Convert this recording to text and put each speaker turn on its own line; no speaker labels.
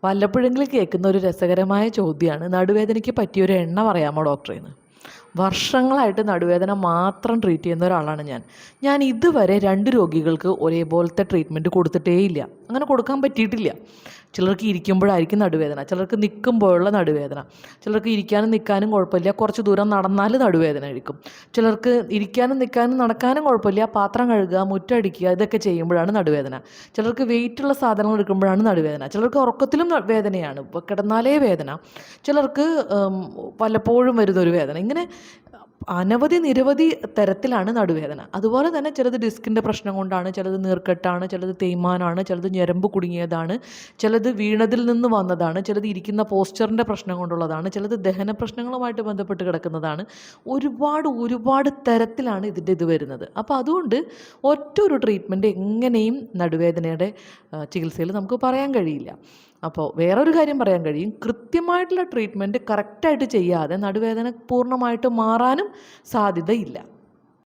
വല്ലപ്പോഴെങ്കിലും കേൾക്കുന്ന ഒരു രസകരമായ ചോദ്യമാണ്, നടുവേദനയ്ക്ക് പറ്റിയൊരു എണ്ണ പറയാമോ ഡോക്ടറെ എന്ന്. വർഷങ്ങളായിട്ട് നടുവേദന മാത്രം ട്രീറ്റ് ചെയ്യുന്ന ഒരാളാണ് ഞാൻ ഇതുവരെ 2 രോഗികൾക്ക് ഒരേപോലത്തെ ട്രീറ്റ്മെൻറ്റ് കൊടുത്തിട്ടേയില്ല. അങ്ങനെ കൊടുക്കാൻ പറ്റിയിട്ടില്ല. ചിലർക്ക് ഇരിക്കുമ്പോഴായിരിക്കും നടുവേദന, ചിലർക്ക് നിൽക്കുമ്പോഴുള്ള നടുവേദന, ചിലർക്ക് ഇരിക്കാനും നിൽക്കാനും കുഴപ്പമില്ല, കുറച്ച് ദൂരം നടന്നാൽ നടുവേദന ആയിരിക്കും, ചിലർക്ക് ഇരിക്കാനും നിൽക്കാനും നടക്കാനും കുഴപ്പമില്ല, പാത്രം കഴുകുക, മുറ്റടിക്കുക, ഇതൊക്കെ ചെയ്യുമ്പോഴാണ് നടുവേദന, ചിലർക്ക് വെയിറ്റുള്ള സാധനങ്ങൾ എടുക്കുമ്പോഴാണ് നടുവേദന, ചിലർക്ക് ഉറക്കത്തിലും വേദനയാണ്, കിടന്നാലേ വേദന, ചിലർക്ക് വല്ലപ്പോഴും വരുന്നൊരു വേദന. ഇങ്ങനെ നിരവധി തരത്തിലാണ് നടുവേദന. അതുപോലെ തന്നെ ചിലത് ഡിസ്കിൻ്റെ പ്രശ്നം കൊണ്ടാണ്, ചിലത് നീർക്കെട്ടാണ്, ചിലത് തേയ്മാനാണ്, ചിലത് ഞരമ്പ് കുടുങ്ങിയതാണ്, ചിലത് വീണതിൽ നിന്ന് വന്നതാണ്, ചിലത് ഇരിക്കുന്ന പോസ്ചറിൻ്റെ പ്രശ്നം കൊണ്ടുള്ളതാണ്, ചിലത് ദഹന പ്രശ്നങ്ങളുമായിട്ട് ബന്ധപ്പെട്ട് കിടക്കുന്നതാണ്. ഒരുപാട് തരത്തിലാണ് ഇത് വരുന്നത്. അപ്പോൾ അതുകൊണ്ട് ഒറ്റൊരു ട്രീറ്റ്മെൻറ്റ് എങ്ങനെയും നടുവേദനയുടെ ചികിത്സയിൽ നമുക്ക് പറയാൻ കഴിയില്ല. അപ്പോൾ വേറൊരു കാര്യം പറയാൻ കഴിയും, കൃത്യമായിട്ടുള്ള ട്രീറ്റ്മെൻറ്റ് കറക്റ്റായിട്ട് ചെയ്യാതെ നടുവേദന പൂർണ്ണമായിട്ട് മാറാനും സാധ്യതയില്ല.